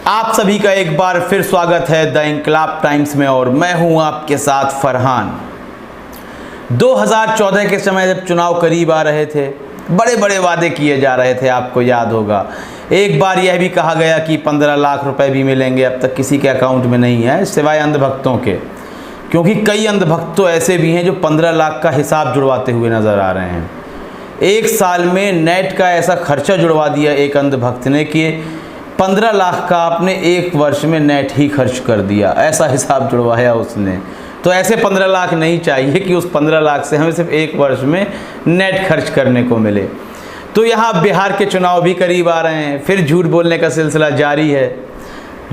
आप सभी का एक बार फिर स्वागत है द इंकलाब टाइम्स में और मैं हूं आपके साथ फरहान। 2014 के समय जब चुनाव करीब आ रहे थे, बड़े बड़े वादे किए जा रहे थे। आपको याद होगा, एक बार यह भी कहा गया कि 15 लाख रुपए भी मिलेंगे। अब तक किसी के अकाउंट में नहीं है सिवाय अंधभक्तों के, क्योंकि कई अंधभक्त तो ऐसे भी हैं जो 15 लाख का हिसाब जुड़वाते हुए नज़र आ रहे हैं। एक साल में नेट का ऐसा खर्चा जुड़वा दिया एक अंधभक्त ने कि 15 लाख का आपने एक वर्ष में नेट ही खर्च कर दिया, ऐसा हिसाब जुड़वाया उसने। तो ऐसे 15 लाख नहीं चाहिए कि उस 15 लाख से हमें सिर्फ एक वर्ष में नेट खर्च करने को मिले। तो यहाँ बिहार के चुनाव भी करीब आ रहे हैं, फिर झूठ बोलने का सिलसिला जारी है।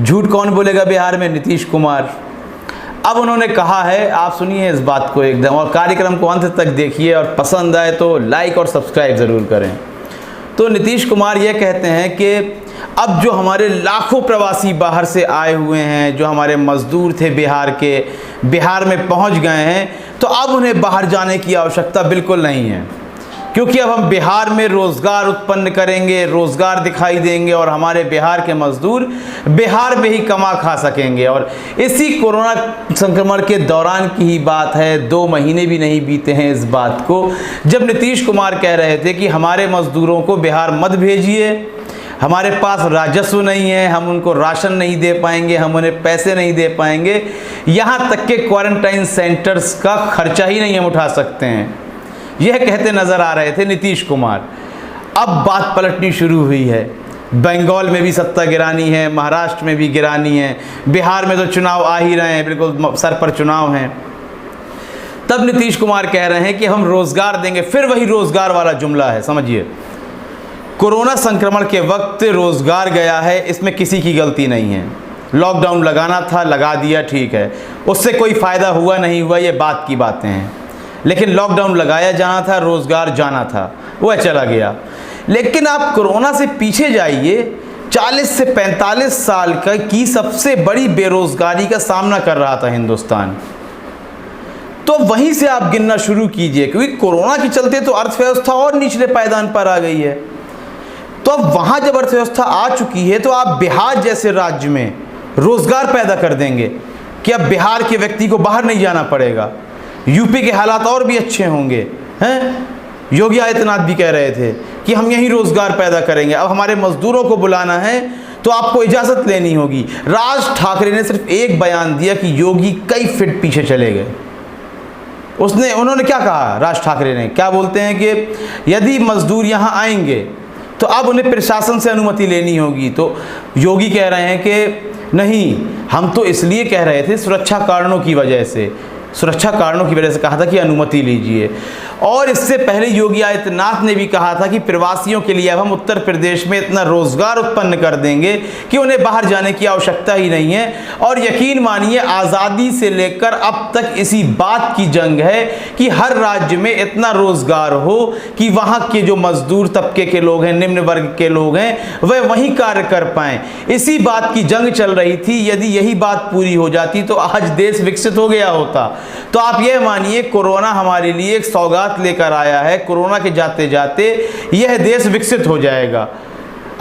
झूठ कौन बोलेगा बिहार में? नीतीश कुमार। अब उन्होंने कहा है, आप सुनिए इस बात को एकदम, और कार्यक्रम को अंत तक देखिए और पसंद आए तो लाइक और सब्सक्राइब ज़रूर करें। तो नीतीश कुमार ये कहते हैं कि अब जो हमारे लाखों प्रवासी बाहर से आए हुए हैं, जो हमारे मज़दूर थे बिहार के, बिहार में पहुंच गए हैं, तो अब उन्हें बाहर जाने की आवश्यकता बिल्कुल नहीं है, क्योंकि अब हम बिहार में रोज़गार उत्पन्न करेंगे, रोज़गार दिखाई देंगे और हमारे बिहार के मज़दूर बिहार में ही कमा खा सकेंगे। और इसी कोरोना संक्रमण के दौरान की ही बात है, 2 महीने भी नहीं बीते हैं इस बात को, जब नीतीश कुमार कह रहे थे कि हमारे मज़दूरों को बिहार मत भेजिए, हमारे पास राजस्व नहीं है, हम उनको राशन नहीं दे पाएंगे, हम उन्हें पैसे नहीं दे पाएंगे, यहाँ तक के क्वारंटाइन सेंटर्स का खर्चा ही नहीं हम उठा सकते हैं। यह कहते नज़र आ रहे थे नीतीश कुमार। अब बात पलटनी शुरू हुई है। बंगाल में भी सत्ता गिरानी है, महाराष्ट्र में भी गिरानी है, बिहार में तो चुनाव आ ही रहे हैं, बिल्कुल सर पर चुनाव हैं। तब नीतीश कुमार कह रहे हैं कि हम रोज़गार देंगे। फिर वही रोज़गार वाला जुमला है। समझिए, कोरोना संक्रमण के वक्त रोज़गार गया है, इसमें किसी की गलती नहीं है। लॉकडाउन लगाना था, लगा दिया, ठीक है, उससे कोई फ़ायदा हुआ नहीं हुआ, ये बात की बातें हैं। लेकिन लॉकडाउन लगाया जाना था, रोज़गार जाना था, वह चला गया। लेकिन आप कोरोना से पीछे जाइए, 40 से 45 साल की सबसे बड़ी बेरोज़गारी का सामना कर रहा था हिंदुस्तान। तो वहीं से आप गिनना शुरू कीजिए, क्योंकि कोरोना के चलते तो अर्थव्यवस्था और निचले पायदान पर आ गई है। तो अब वहाँ जब अर्थव्यवस्था आ चुकी है, तो आप बिहार जैसे राज्य में रोज़गार पैदा कर देंगे कि अब बिहार के व्यक्ति को बाहर नहीं जाना पड़ेगा। यूपी के हालात और भी अच्छे होंगे हैं। योगी आदित्यनाथ भी कह रहे थे कि हम यहीं रोज़गार पैदा करेंगे। अब हमारे मज़दूरों को बुलाना है तो आपको इजाज़त लेनी होगी। राज ठाकरे ने सिर्फ एक बयान दिया कि योगी कई फीट पीछे चले गए। उन्होंने क्या कहा? राज ठाकरे ने क्या बोलते हैं कि यदि मज़दूर यहाँ आएंगे तो अब उन्हें प्रशासन से अनुमति लेनी होगी। तो योगी कह रहे हैं कि नहीं, हम तो इसलिए कह रहे थे सुरक्षा कारणों की वजह से कहा था कि अनुमति लीजिए। और इससे पहले योगी आदित्यनाथ ने भी कहा था कि प्रवासियों के लिए अब हम उत्तर प्रदेश में इतना रोज़गार उत्पन्न कर देंगे कि उन्हें बाहर जाने की आवश्यकता ही नहीं है। और यकीन मानिए, आज़ादी से लेकर अब तक इसी बात की जंग है कि हर राज्य में इतना रोज़गार हो कि वहाँ के जो मज़दूर तबके के लोग हैं, निम्न वर्ग के लोग हैं, वह वहीं कार्य कर पाएँ। इसी बात की जंग चल रही थी। यदि यही बात पूरी हो जाती तो आज देश विकसित हो गया होता। तो आप यह मानिए, कोरोना हमारे लिए एक सौगात लेकर आया है। कोरोना के जाते जाते यह देश विकसित हो जाएगा।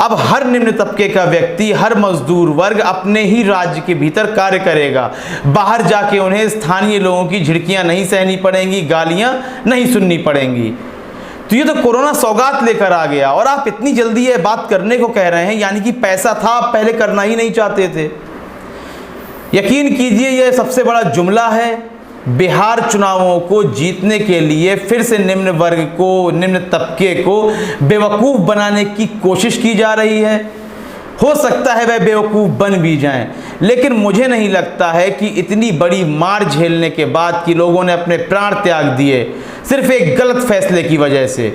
अब हर निम्न तबके का व्यक्ति, हर मजदूर वर्ग अपने ही राज्य के भीतर कार्य करेगा। बाहर जाके उन्हें स्थानीय लोगों की झिड़कियां नहीं सहनी पड़ेंगी, गालियां नहीं सुननी पड़ेंगी। तो ये तो कोरोना सौगात लेकर आ गया, और आप इतनी जल्दी ये बात करने को कह रहे हैं, यानी कि पैसा था, आप पहले करना ही नहीं चाहते थे। यकीन कीजिए, यह सबसे बड़ा जुमला है। बिहार चुनावों को जीतने के लिए फिर से निम्न वर्ग को, निम्न तबके को बेवकूफ़ बनाने की कोशिश की जा रही है। हो सकता है वह बेवकूफ़ बन भी जाएं, लेकिन मुझे नहीं लगता है कि इतनी बड़ी मार झेलने के बाद कि लोगों ने अपने प्राण त्याग दिए सिर्फ एक गलत फैसले की वजह से,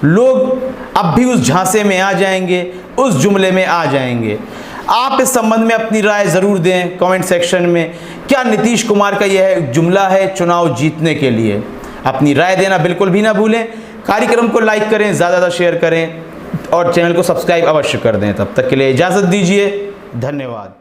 लोग अब भी उस झांसे में आ जाएंगे, उस जुमले में आ जाएंगे। आप इस संबंध में अपनी राय ज़रूर दें कमेंट सेक्शन में। क्या नीतीश कुमार का यह जुमला है चुनाव जीतने के लिए? अपनी राय देना बिल्कुल भी ना भूलें। कार्यक्रम को लाइक करें, ज़्यादा शेयर करें और चैनल को सब्सक्राइब अवश्य कर दें। तब तक के लिए इजाज़त दीजिए। धन्यवाद।